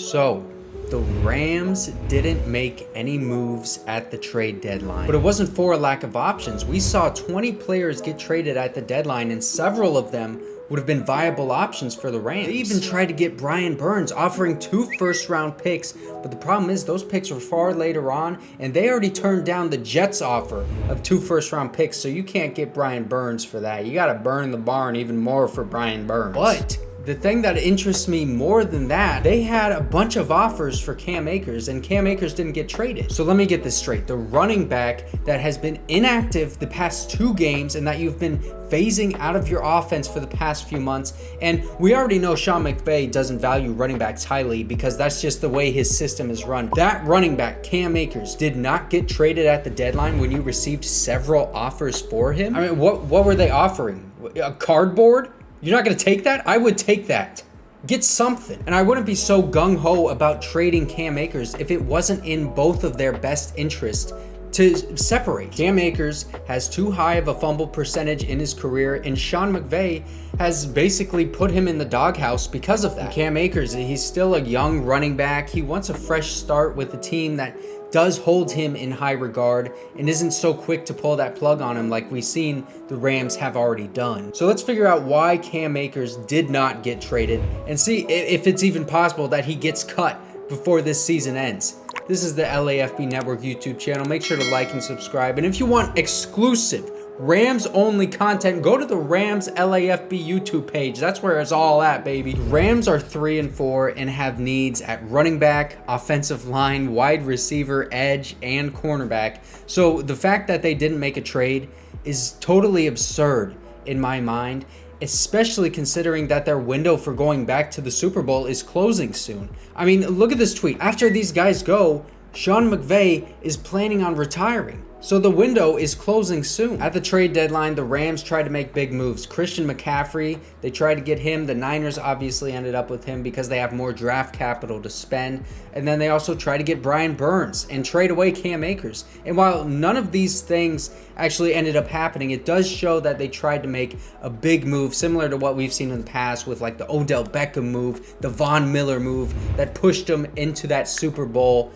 So, the Rams didn't make any moves at the trade deadline, but it wasn't for a lack of options. We saw 20 players get traded at the deadline, and several of them would have been viable options for the Rams. They even tried to get Brian Burns, offering 2 first-round picks, but the problem is those picks were far later on, and they already turned down the Jets' offer of 2 first-round picks, so you can't get Brian Burns for that. You gotta burn the barn even more for Brian Burns. But the thing that interests me more than that, they had a bunch of offers for Cam Akers, and Cam Akers didn't get traded. So let me get this straight. The running back that has been inactive the past 2 games and that you've been phasing out of your offense for the past few months, and we already know Sean McVay doesn't value running backs highly because that's just the way his system is run. That running back, Cam Akers, did not get traded at the deadline when you received several offers for him. I mean, what were they offering? A cardboard? You're not going to take that? I would take that. Get something. And I wouldn't be so gung-ho about trading Cam Akers if it wasn't in both of their best interests to separate. Cam Akers has too high of a fumble percentage in his career, and Sean McVay has basically put him in the doghouse because of that. And Cam Akers, he's still a young running back. He wants a fresh start with a team that does hold him in high regard and isn't so quick to pull that plug on him like we've seen the Rams have already done. So let's figure out why Cam Akers did not get traded and see if it's even possible that he gets cut before this season ends. This is the LAFB Network YouTube channel. Make sure to like and subscribe. And if you want exclusive Rams only content, go to the Rams LAFB YouTube page. That's where it's all at, baby. The Rams are 3-4 and have needs at running back, offensive line, wide receiver, edge, and cornerback. So the fact that they didn't make a trade is totally absurd in my mind, especially considering that their window for going back to the Super Bowl is closing soon. I mean, look at this tweet. After these guys go, Sean McVay is planning on retiring. So the window is closing soon. At the trade deadline, the Rams tried to make big moves. Christian McCaffrey, they tried to get him. The Niners obviously ended up with him because they have more draft capital to spend. And then they also tried to get Brian Burns and trade away Cam Akers. And while none of these things actually ended up happening, it does show that they tried to make a big move similar to what we've seen in the past with like the Odell Beckham move, the Von Miller move that pushed them into that Super Bowl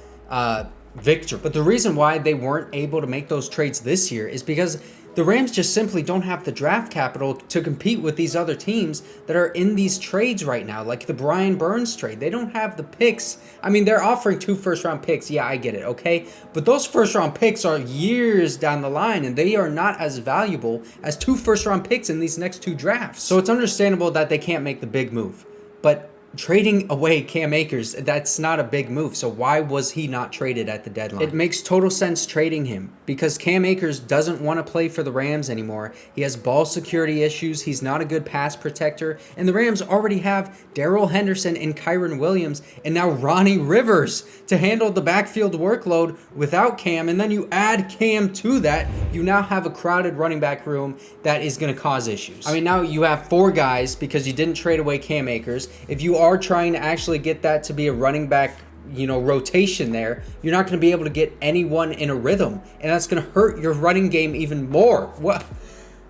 victory. But the reason why they weren't able to make those trades this year is because the Rams just simply don't have the draft capital to compete with these other teams that are in these trades right now, like the Brian Burns trade. They don't have the picks. I mean, they're offering 2 first-round picks. Yeah, I get it, okay? But those first-round picks are years down the line, and they are not as valuable as 2 first-round picks in these next 2 drafts. So it's understandable that they can't make the big move. But trading away Cam Akers, that's not a big move. So why was he not traded at the deadline? It makes total sense trading him because Cam Akers doesn't want to play for the Rams anymore. He has ball security issues. He's not a good pass protector. And the Rams already have Darrell Henderson and Kyren Williams and now Ronnie Rivers to handle the backfield workload without Cam. And then you add Cam to that, you now have a crowded running back room that is going to cause issues. I mean, now you have 4 guys because you didn't trade away Cam Akers. If you are trying to actually get that to be a running back, rotation there, you're not going to be able to get anyone in a rhythm, and that's going to hurt your running game even more.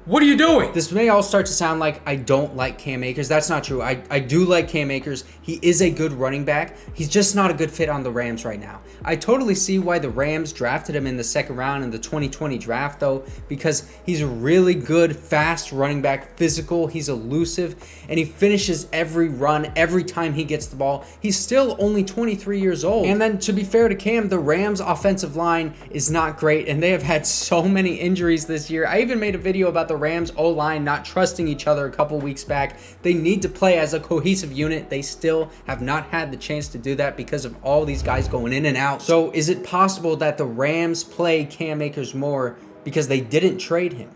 What are you doing? This may all start to sound like I don't like Cam Akers. That's not true. I do like Cam Akers. He is a good running back. He's just not a good fit on the Rams right now. I totally see why the Rams drafted him in the 2nd round in the 2020 draft, though, because he's a really good, fast running back, physical. He's elusive, and he finishes every run every time he gets the ball. He's still only 23 years old. And then, to be fair to Cam, the Rams' offensive line is not great, and they have had so many injuries this year. I even made a video about the Rams O-line not trusting each other a couple weeks back. They need to play as a cohesive unit. They still have not had the chance to do that because of all these guys going in and out. So is it possible that the Rams play Cam Akers more because they didn't trade him?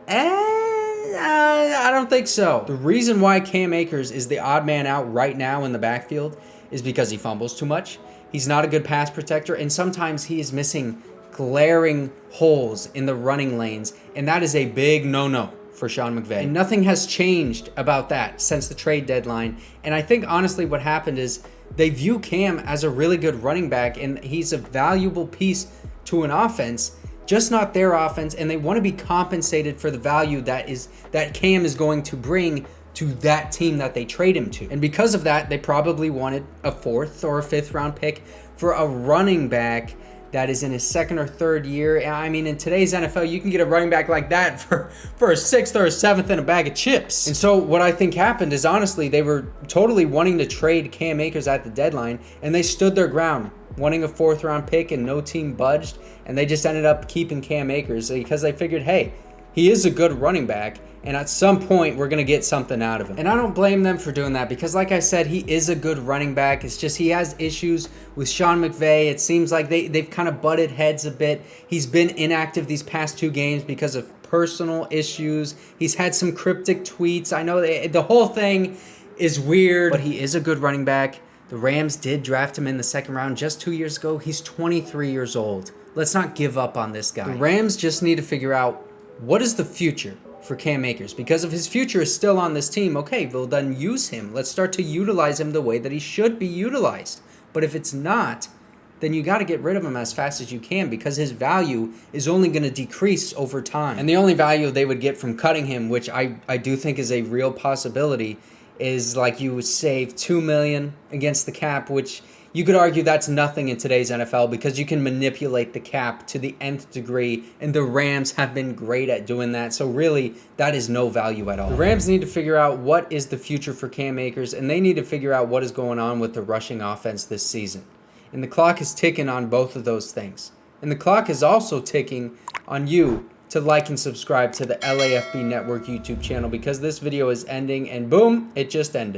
I don't think so. The reason why Cam Akers is the odd man out right now in the backfield is because he fumbles too much. He's not a good pass protector, and sometimes he is missing glaring holes in the running lanes, and that is a big no-no for Sean McVay. And nothing has changed about that since the trade deadline, and I think honestly what happened is they view Cam as a really good running back, and he's a valuable piece to an offense, just not their offense, and they want to be compensated for the value that Cam is going to bring to that team that they trade him to. And because of that, they probably wanted a 4th or a 5th round pick for a running back that is in his 2nd or 3rd year. I mean, in today's NFL, you can get a running back like that for a 6th or a 7th and a bag of chips. And so what I think happened is, honestly, they were totally wanting to trade Cam Akers at the deadline, and they stood their ground, wanting a 4th round pick, and no team budged, and they just ended up keeping Cam Akers because they figured, hey, he is a good running back, and at some point, we're going to get something out of him. And I don't blame them for doing that because, like I said, he is a good running back. It's just he has issues with Sean McVay. It seems like they've kind of butted heads a bit. He's been inactive these past 2 games because of personal issues. He's had some cryptic tweets. I know the whole thing is weird, but he is a good running back. The Rams did draft him in the 2nd round just 2 years ago. He's 23 years old. Let's not give up on this guy. The Rams just need to figure out what is the future for Cam Akers, because if his future is still on this team, okay, well then use him. Let's start to utilize him the way that he should be utilized. But if it's not, then you got to get rid of him as fast as you can because his value is only going to decrease over time. And the only value they would get from cutting him, which I do think is a real possibility, is like you would save $2 million against the cap, which you could argue that's nothing in today's NFL because you can manipulate the cap to the nth degree, and the Rams have been great at doing that. So really, that is no value at all. The Rams need to figure out what is the future for Cam Akers, and they need to figure out what is going on with the rushing offense this season. And the clock is ticking on both of those things. And the clock is also ticking on you to like and subscribe to the LAFB Network YouTube channel because this video is ending, and boom, it just ended.